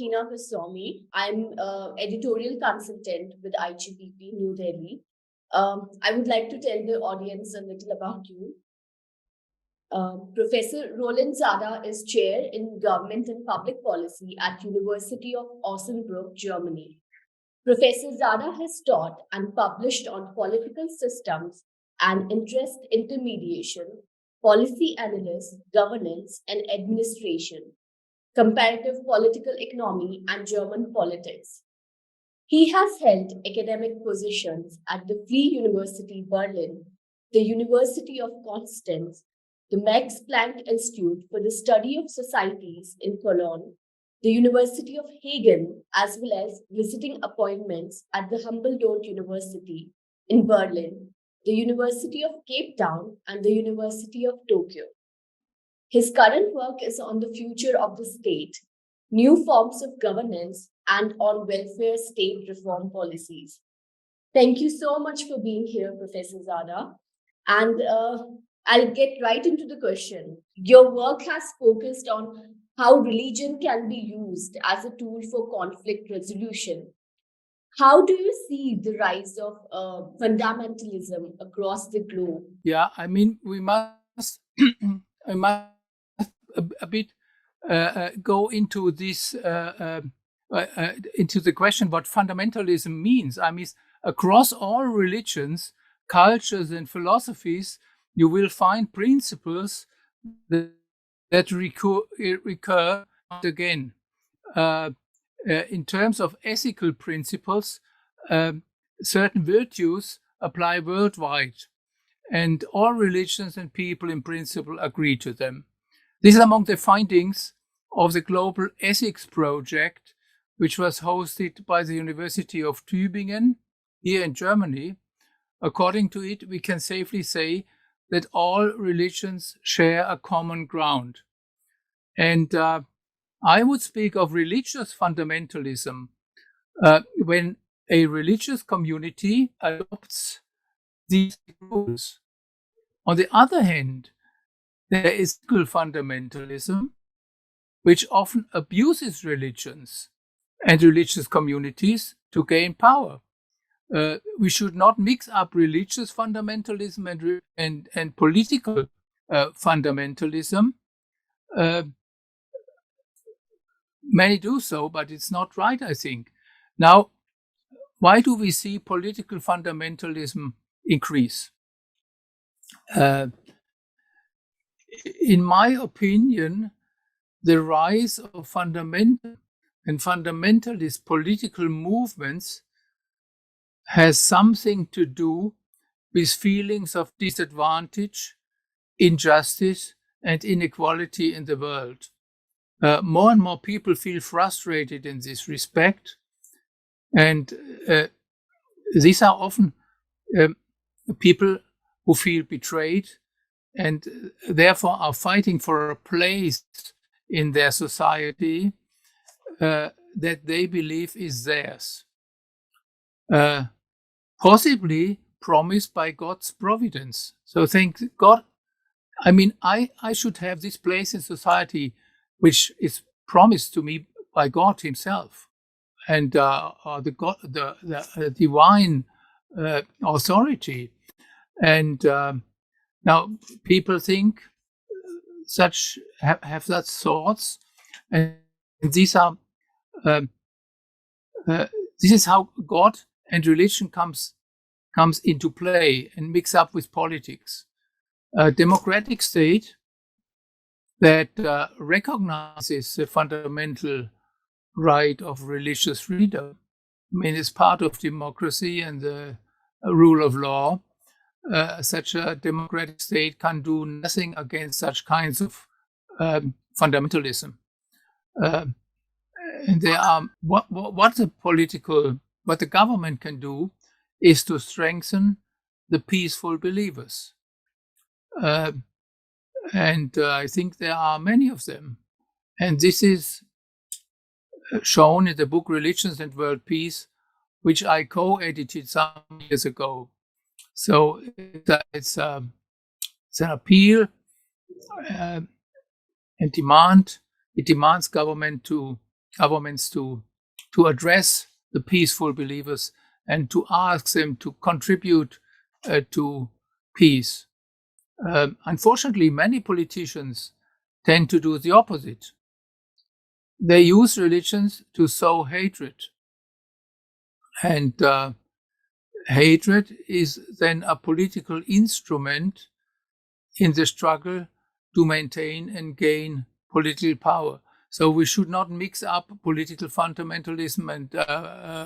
Heena Goswami. I'm Editorial Consultant with IGPP, New Delhi. I would like to tell the audience a little about you. Professor Roland Czada is Chair in Government and Public Policy at University of Osnabruck, Germany. Professor Czada has taught and published on political systems and interest intermediation, policy analysis, governance, and administration, comparative political economy, and German politics. He has held academic positions at the Free University Berlin, the University of Constance, the Max Planck Institute for the Study of Societies in Cologne, the University of Hagen, as well as visiting appointments at the Humboldt University in Berlin, the University of Cape Town, and the University of Tokyo. His current work is on the future of the state, new forms of governance, and on welfare state reform policies. Thank you so much for being here, Professor Czada. And I'll get right into the question. Your work has focused on how religion can be used as a tool for conflict resolution. How do you see the rise of fundamentalism across the globe? Yeah, I mean, we must, I must a bit go into this, into the question what fundamentalism means. I mean, across all religions, cultures, and philosophies, you will find principles that recur again. In terms of ethical principles, certain virtues apply worldwide, and all religions and people in principle agree to them. This is among the findings of the Global Ethics Project, which was hosted by the University of Tübingen here in Germany. According to it, we can safely say that all religions share a common ground. And I would speak of religious fundamentalism when a religious community adopts these rules. On the other hand, there is ethical fundamentalism, which often abuses religions and religious communities to gain power. We should not mix up religious fundamentalism and political fundamentalism. Many do so, but it's not right, I think. Now, why do we see political fundamentalism increase? In my opinion, the rise of fundamental and fundamentalist political movements has something to do with feelings of disadvantage, injustice, and inequality in the world. More and more people feel frustrated in this respect, and these are often people who feel betrayed and therefore are fighting for a place in their society that they believe is theirs, possibly promised by God's providence. So thank God. I mean, I should have this place in society which is promised to me by God Himself, and the divine authority. And now people think have such thoughts, and these are this is how God and religion comes into play and mix up with politics. A democratic state that recognizes the fundamental right of religious freedom. I mean, it's part of democracy and the rule of law. Such a democratic state can do nothing against such kinds of fundamentalism. And there are what the government can do is to strengthen the peaceful believers. And I think there are many of them. And this is shown in the book Religions and World Peace, which I co-edited some years ago. So it's an appeal and demand. It demands government to governments to address the peaceful believers and to ask them to contribute to peace. Unfortunately, many politicians tend to do the opposite. They use religions to sow hatred. And hatred is then a political instrument in the struggle to maintain and gain political power. So we should not mix up political fundamentalism and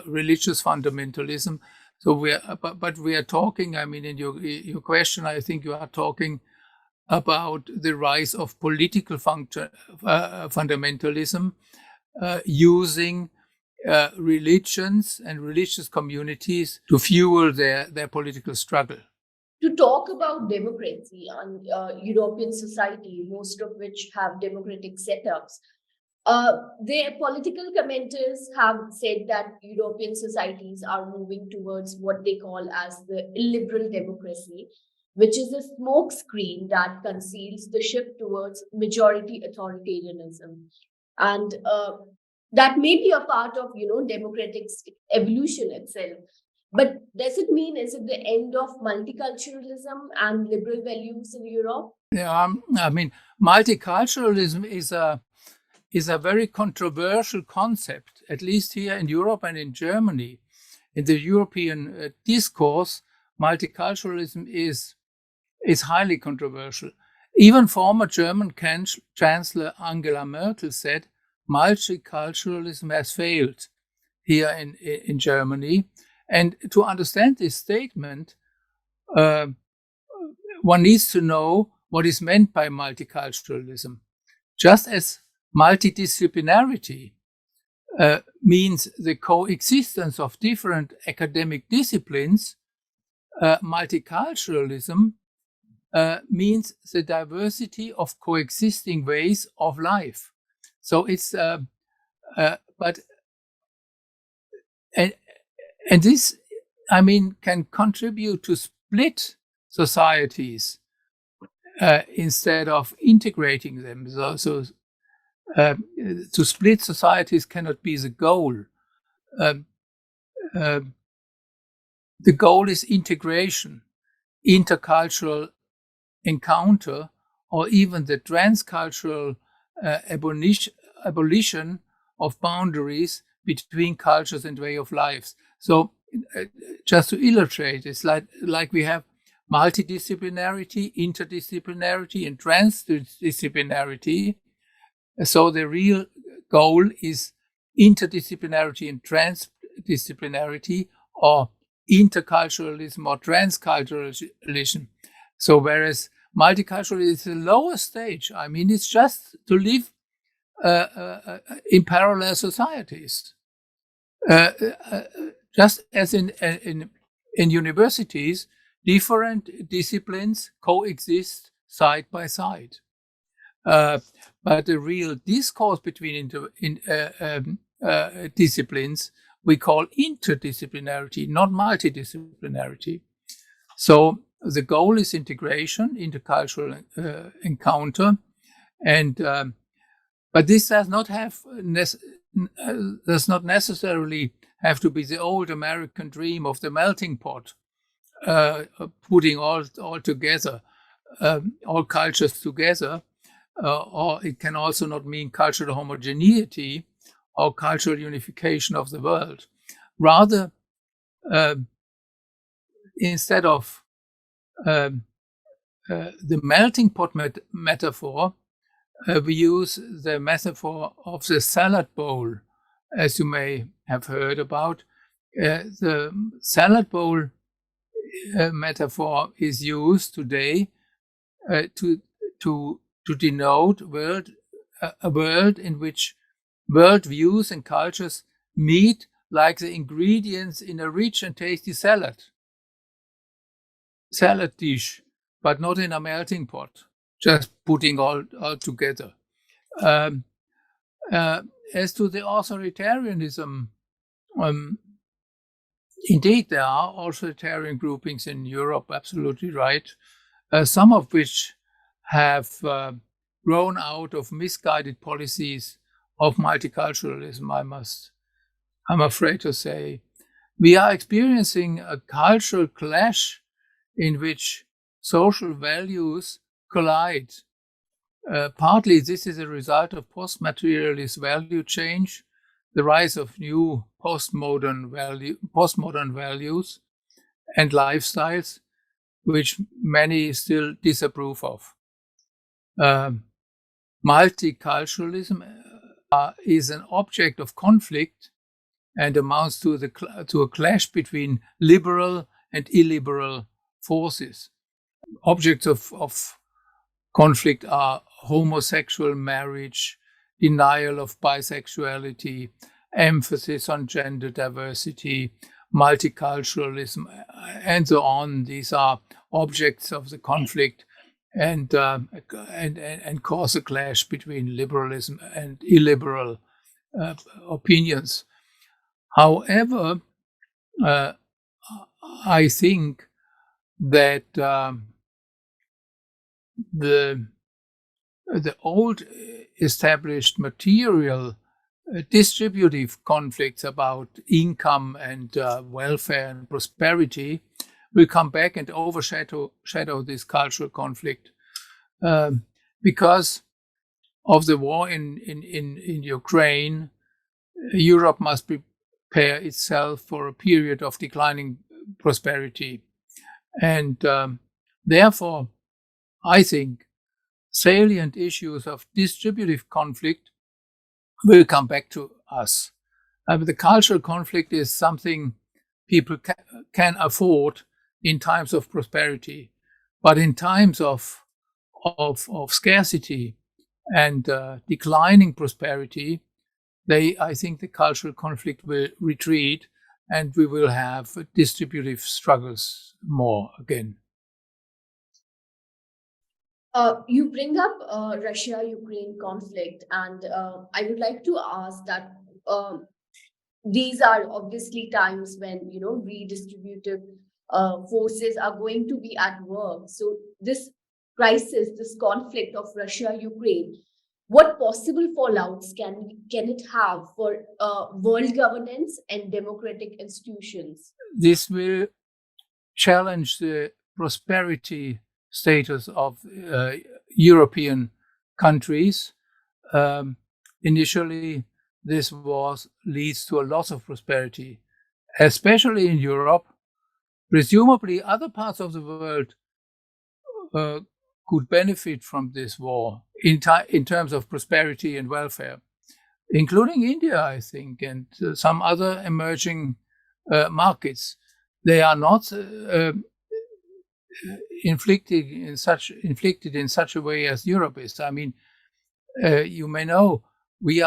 religious fundamentalism. So but we are talking, I mean, in your question, I think you are talking about the rise of political fundamentalism using religions and religious communities to fuel their political struggle. To talk about democracy and European society, most of which have democratic setups, their political commenters have said that European societies are moving towards what they call as the illiberal democracy, which is a smoke screen that conceals the shift towards majority authoritarianism. And that may be a part of, democratic evolution itself. But does it mean, is it the end of multiculturalism and liberal values in Europe? Yeah, I mean, multiculturalism is a very controversial concept, at least here in Europe and in Germany. In the European discourse, multiculturalism is highly controversial. Even former German Chancellor Angela Merkel said multiculturalism has failed here in Germany. And to understand this statement, one needs to know what is meant by multiculturalism. Just as multidisciplinarity means the coexistence of different academic disciplines, multiculturalism means the diversity of coexisting ways of life. So it's and this, I mean, can contribute to split societies instead of integrating them. So to split societies cannot be the goal. The goal is integration, intercultural encounter, or even the transcultural abolition of boundaries between cultures and way of lives. So just to illustrate, it's like we have multidisciplinarity, interdisciplinarity, and transdisciplinarity. So the real goal is interdisciplinarity and transdisciplinarity, or interculturalism or transculturalism. So whereas multiculturalism is the lower stage, I mean, it's just to live in parallel societies. Just as in universities, different disciplines coexist side by side. But the real discourse between disciplines we call interdisciplinarity, not multidisciplinarity. So the goal is integration, intercultural encounter, and but this does not necessarily have to be the old American dream of the melting pot, putting all together, all cultures together, or it can also not mean cultural homogeneity or cultural unification of the world. Rather, instead of the melting pot metaphor, we use the metaphor of the salad bowl, as you may have heard about. The salad bowl metaphor is used today to denote a world in which world views and cultures meet like the ingredients in a rich and tasty salad dish, but not in a melting pot, just putting all together. As to the authoritarianism, indeed, there are authoritarian groupings in Europe, absolutely right, some of which have grown out of misguided policies of multiculturalism, I'm afraid to say. We are experiencing a cultural clash in which social values collide. Partly this is a result of post-materialist value change, the rise of new postmodern values and lifestyles, which many still disapprove of. Multiculturalism is an object of conflict and amounts to a clash between liberal and illiberal forces. Objects of conflict are homosexual marriage, denial of bisexuality, emphasis on gender diversity, multiculturalism, and so on. These are objects of the conflict and cause a clash between liberalism and illiberal opinions. However, I think that the old established material distributive conflicts about income and welfare and prosperity will come back and overshadow this cultural conflict because of the war in Ukraine. Europe must prepare itself for a period of declining prosperity, and therefore, I think salient issues of distributive conflict will come back to us. The cultural conflict is something people can afford in times of prosperity, but in times of scarcity and declining prosperity, I think the cultural conflict will retreat, and we will have distributive struggles more again. You bring up Russia-Ukraine conflict, and I would like to ask that these are obviously times when redistributive forces are going to be at work. So this crisis, this conflict of Russia-Ukraine, what possible fallouts can it have for world governance and democratic institutions? This will challenge the prosperity status of European countries. Initially, this war leads to a loss of prosperity, especially in Europe. Presumably, other parts of the world could benefit from this war in terms of prosperity and welfare, including India, I think, and some other emerging markets. They are not inflicted in such a way as Europe is. I mean, you may know we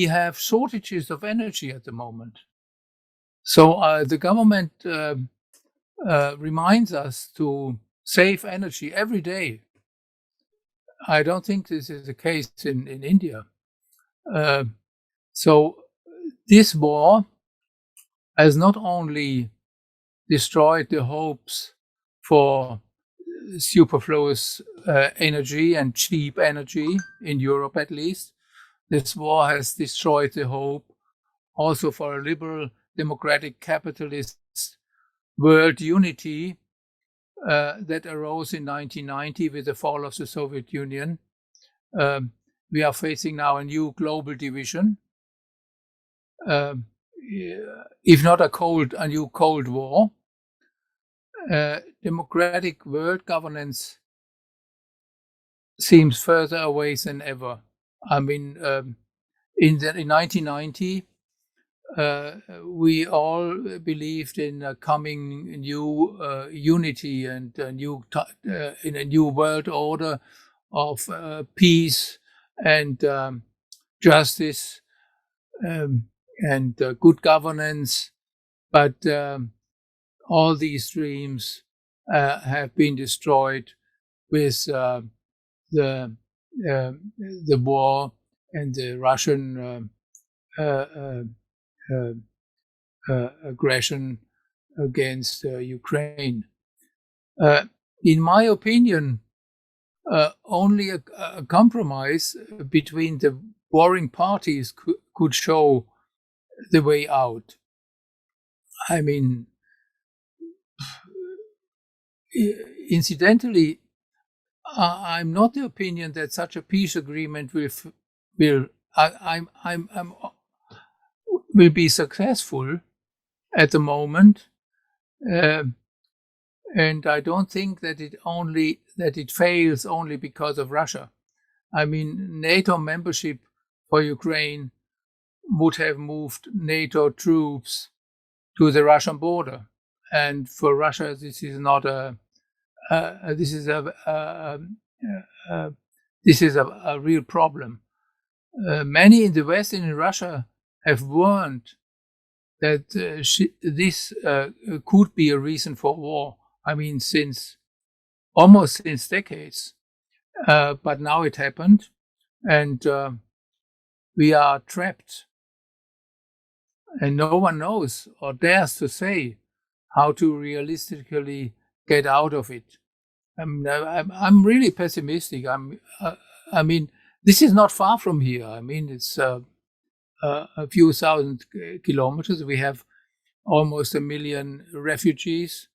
have shortages of energy at the moment. So the government reminds us to save energy every day. I don't think this is the case in India. So this war has not only destroyed the hopes for superfluous energy and cheap energy in Europe, at least. This war has destroyed the hope also for a liberal, democratic, capitalist world unity that arose in 1990 with the fall of the Soviet Union. We are facing now a new global division, if not a new Cold War. Democratic world governance seems further away than ever. I mean, in 1990, we all believed in a coming new unity and in a new world order of peace and justice and good governance, but all these dreams have been destroyed with the war and the Russian aggression against Ukraine. In my opinion, only a compromise between the warring parties could show the way out. I mean, incidentally, I'm not the opinion that such a peace agreement will be successful at the moment, and I don't think that it fails only because of Russia. I mean, NATO membership for Ukraine would have moved NATO troops to the Russian border, and for Russia, this is not this is a real problem. Many in the West and in Russia have warned that this could be a reason for war. I mean, almost since decades. But now it happened, and we are trapped. And no one knows or dares to say how to realistically get out of it. I'm really pessimistic. I mean, this is not far from here. I mean, it's a few thousand kilometers. We have almost 1 million refugees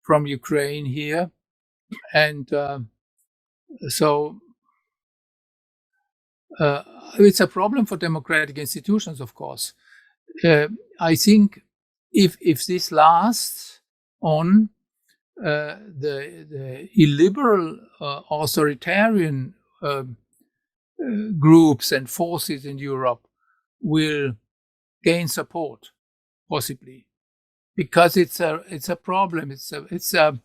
from Ukraine here, and so it's a problem for democratic institutions, of course. I think if this lasts on, the illiberal authoritarian groups and forces in Europe will gain support, possibly, because it's a problem. The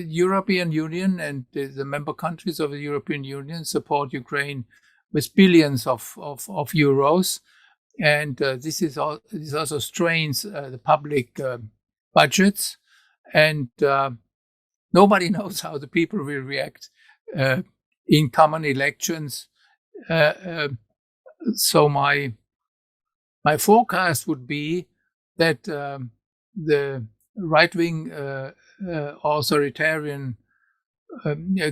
European Union and the member countries of the European Union support Ukraine with billions of euros, and this also strains the public budgets, and nobody knows how the people will react in common elections. So my forecast would be that the right-wing authoritarian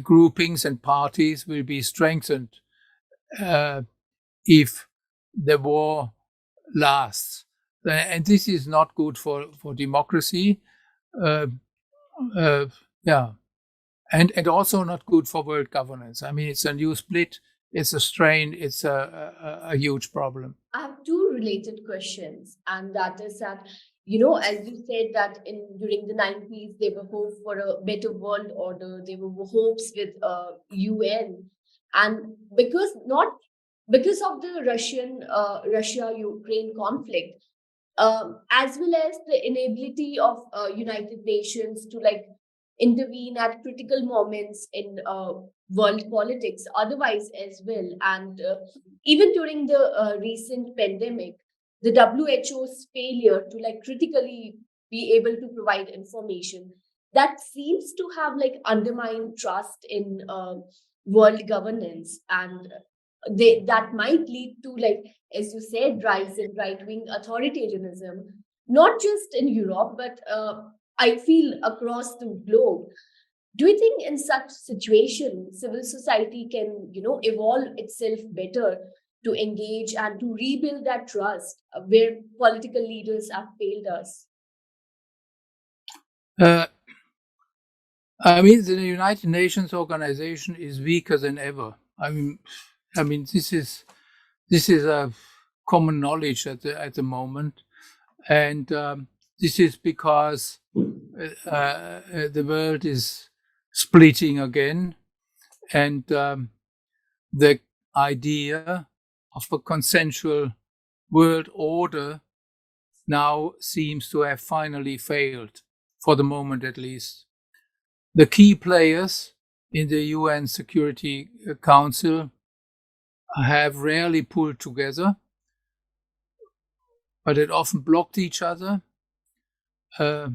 groupings and parties will be strengthened if the war lasts. And this is not good for democracy. And also not good for world governance. I mean, it's a new split, it's a strain, it's a huge problem. I have two related questions, and that is that, as you said that during the 90s, there were hopes for a better world order, there were hopes with UN, and because of the Russia-Ukraine conflict, as well as the inability of United Nations to intervene at critical moments in world politics, otherwise as well. And even during the recent pandemic, the WHO's failure to critically be able to provide information, that seems to have undermined trust in world governance, and that might lead to, as you said, rise in right-wing authoritarianism, not just in Europe, but I feel across the globe. Do you think in such situation, civil society can, evolve itself better to engage and to rebuild that trust where political leaders have failed us? I mean, the United Nations organization is weaker than ever. I mean, this is a common knowledge at the moment, and this is because the world is splitting again, and the idea of a consensual world order now seems to have finally failed, for the moment at least. The key players in the UN Security Council have rarely pulled together, but it often blocked each other. But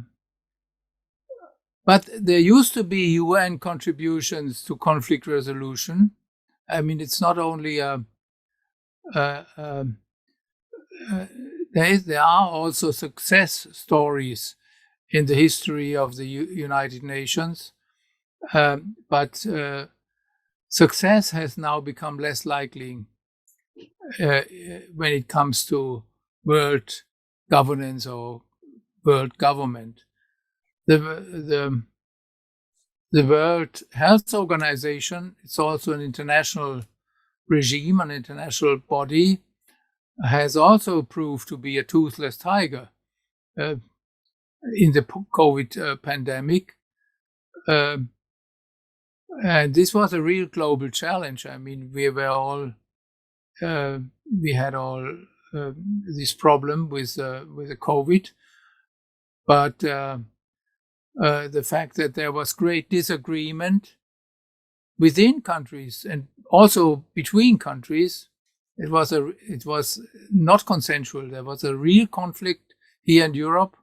there used to be UN contributions to conflict resolution. I mean, it's not only there are also success stories in the history of the United Nations. But success has now become less likely when it comes to world governance or world government. The World Health Organization, it's also an international regime, an international body, has also proved to be a toothless tiger in the COVID pandemic. And this was a real global challenge. I mean, we had all this problem with the COVID, but the fact that there was great disagreement within countries and also between countries, it was not consensual. There was a real conflict here in Europe,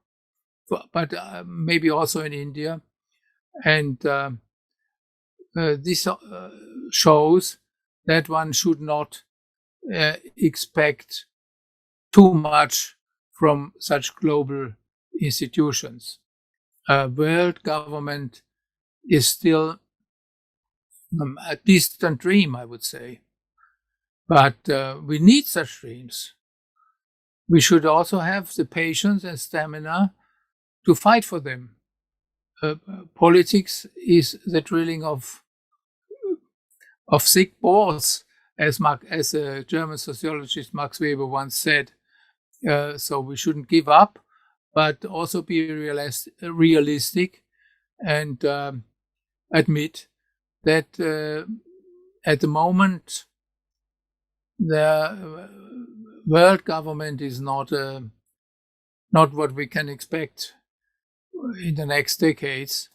but maybe also in India, and this shows that one should not expect too much from such global institutions. World government is still a distant dream, I would say. But we need such dreams. We should also have the patience and stamina to fight for them. Politics is the drilling of sick balls, as a German sociologist Max Weber once said. So we shouldn't give up, but also be realistic and admit that at the moment the world government is not what we can expect in the next decades.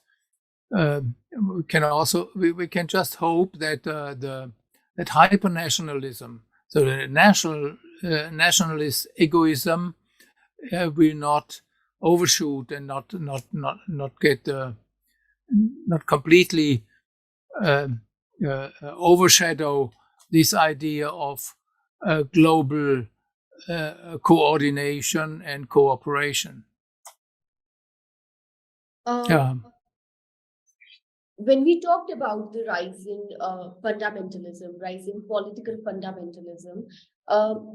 We can just hope that that hyper-nationalism, so the nationalist egoism, will not overshoot and not get not completely overshadow this idea of global coordination and cooperation. When we talked about the rising fundamentalism, rising political fundamentalism,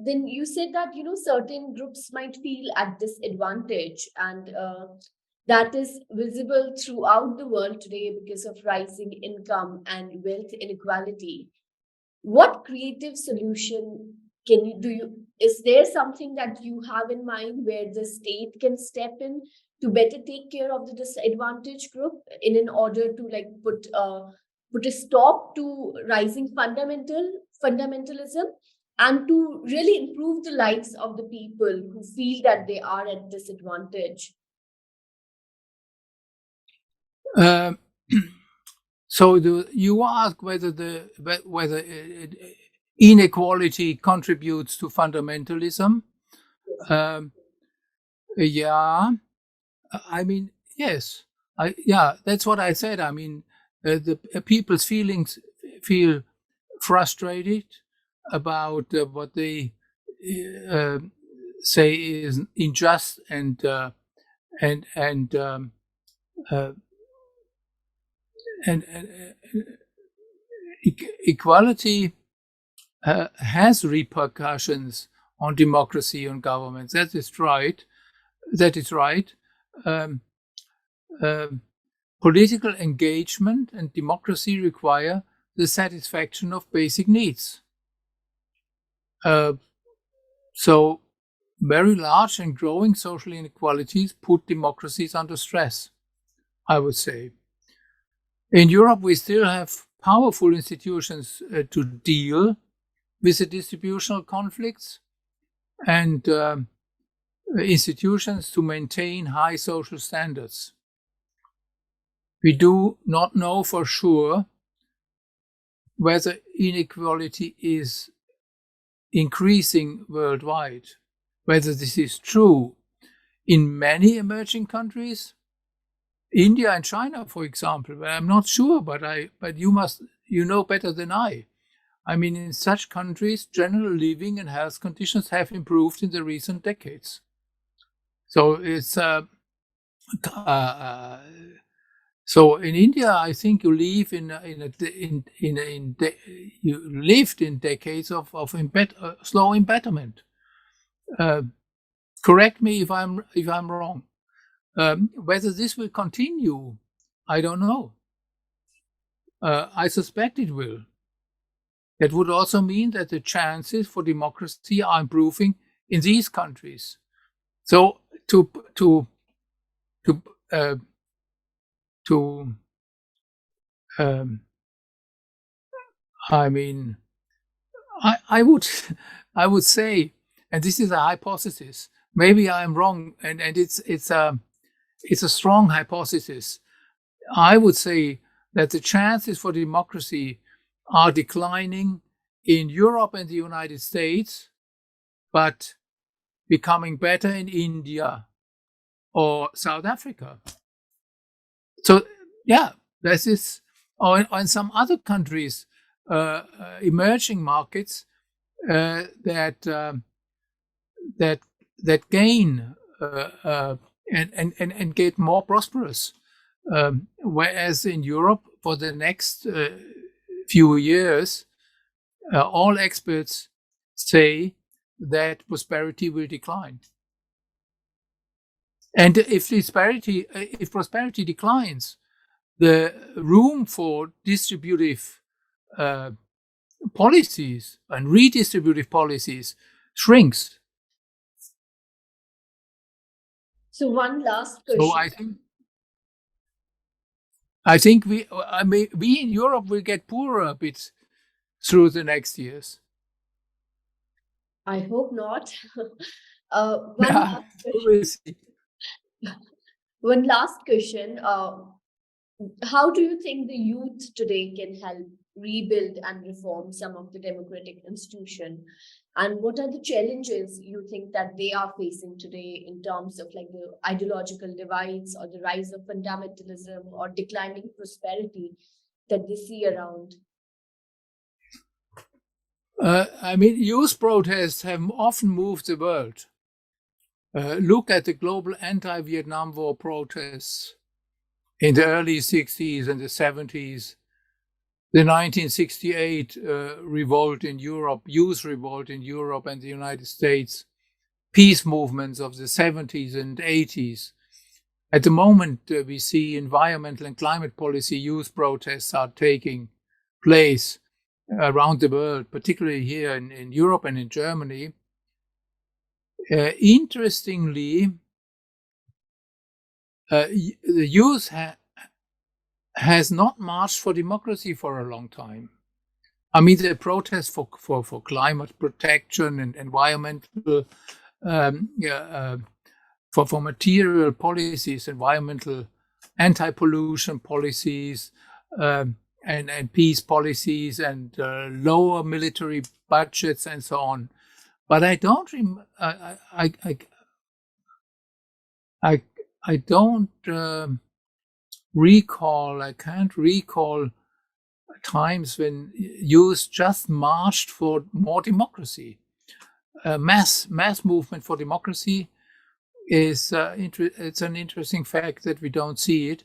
then you said that certain groups might feel at disadvantage, and that is visible throughout the world today because of rising income and wealth inequality. What creative solution is there something that you have in mind where the state can step in to better take care of the disadvantaged group in order to put a stop to rising fundamentalism and to really improve the lives of the people who feel that they are at disadvantage? So you ask whether inequality contributes to fundamentalism. Yeah, I mean, yes. That's what I said. I mean, the people's feel frustrated about what they say is unjust and equality has repercussions on democracy and government. That is right. Political engagement and democracy require the satisfaction of basic needs. So very large and growing social inequalities put democracies under stress, I would say. In Europe, we still have powerful institutions to deal with the distributional conflicts and institutions to maintain high social standards. We do not know for sure whether inequality is increasing worldwide, whether this is true in many emerging countries. India and China, for example, I'm not sure, but you know better than I. I mean, in such countries, general living and health conditions have improved in the recent decades. So it's So in India, I think you live you lived in decades of slow embetterment. Correct me if I'm wrong. Whether this will continue, I don't know. I suspect it will. That would also mean that the chances for democracy are improving in these countries. So to I mean, I would I would say, and this is a hypothesis. Maybe I am wrong, and it's a strong hypothesis. I would say that the chances for democracy are declining in Europe and the United States, but becoming better in India or South Africa. So, yeah, this is, or in some other countries, emerging markets that gain and get more prosperous. Whereas in Europe, for the next few years, all experts say that prosperity will decline. And if prosperity declines, the room for distributive policies and redistributive policies shrinks. So one last question. So I think we in Europe will get poorer a bit through the next years. I hope not. One last question. How do you think the youth today can help rebuild and reform some of the democratic institutions? And what are the challenges you think that they are facing today in terms of like the ideological divides or the rise of fundamentalism or declining prosperity that they see around? Youth protests have often moved the world. Look at the global anti-Vietnam War protests in the early 60s and the 70s, the 1968 revolt in Europe, youth revolt in Europe and the United States, peace movements of the 70s and 80s. At the moment, we see environmental and climate policy youth protests are taking place around the world, particularly here in Europe and in Germany. Interestingly, the youth has not marched for democracy for a long time. I mean, the protests for climate protection and environmental, for material policies, environmental anti-pollution policies, and peace policies, and lower military budgets, and so on. But I don't I don't recall. I can't recall times when youth just marched for more democracy. Mass movement for democracy is it's an interesting fact that we don't see it.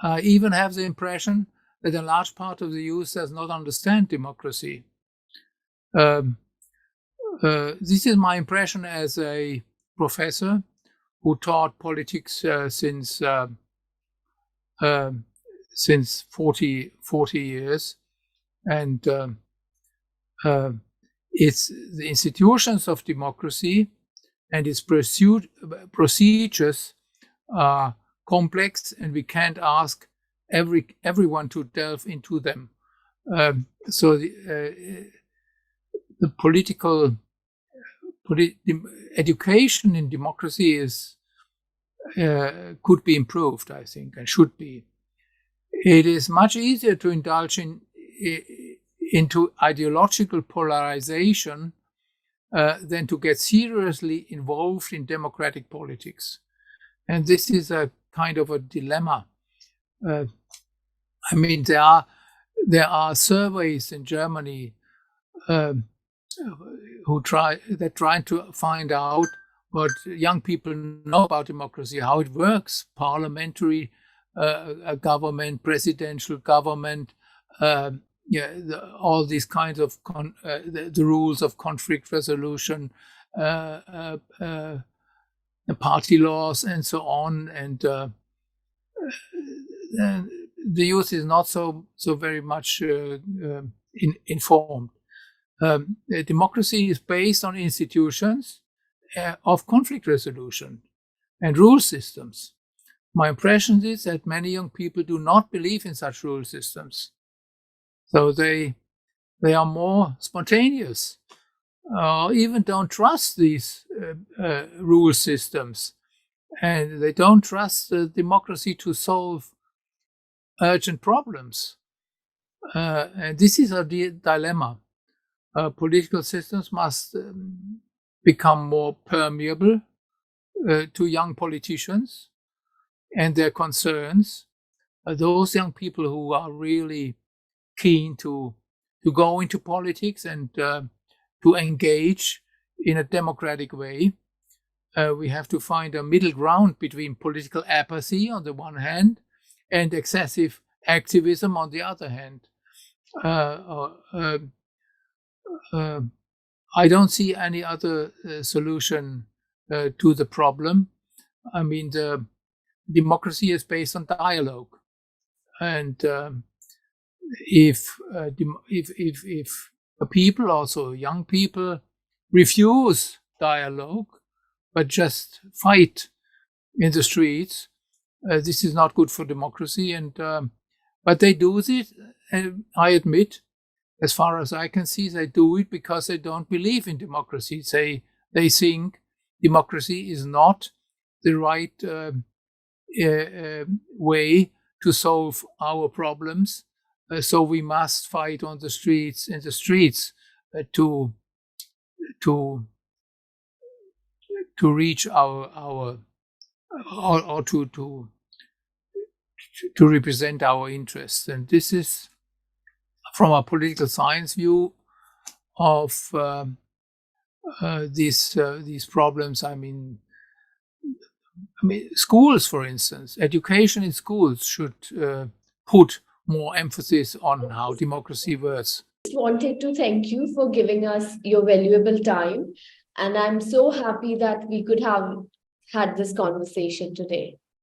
I even have the impression that a large part of the youth does not understand democracy. This is my impression as a professor who taught politics since 40 years, and it's the institutions of democracy and its procedures are complex, and we can't ask everyone to delve into them. So the education in democracy is could be improved, I think, and should be. It is much easier to indulge into ideological polarization than to get seriously involved in democratic politics. And this is a kind of a dilemma. I mean, there are surveys in Germany trying to find out what young people know about democracy, how it works, parliamentary a government, presidential government, all these kinds of the rules of conflict resolution, the party laws, and so on. And the youth is not so very much informed. Democracy is based on institutions of conflict resolution and rule systems. My impression is that many young people do not believe in such rule systems. So they are more spontaneous, or even don't trust these rule systems, and they don't trust democracy to solve urgent problems. And this is a dilemma. Political systems must become more permeable to young politicians and their concerns. Those young people who are really keen to go into politics and to engage in a democratic way. We have to find a middle ground between political apathy on the one hand and excessive activism on the other hand. I don't see any other solution to the problem. I mean, the democracy is based on dialogue, and if people, also young people, refuse dialogue but just fight in the streets, this is not good for democracy. And but they do this, and I admit, as far as I can see, they do it because they don't believe in democracy. They think democracy is not the right way to solve our problems. So we must fight on the streets, in the streets, to reach our or to represent our interests. And this is from a political science view of these problems. I mean, schools, for instance, education in schools should put more emphasis on how democracy works. Just wanted to thank you for giving us your valuable time, and I'm so happy that we could have had this conversation today.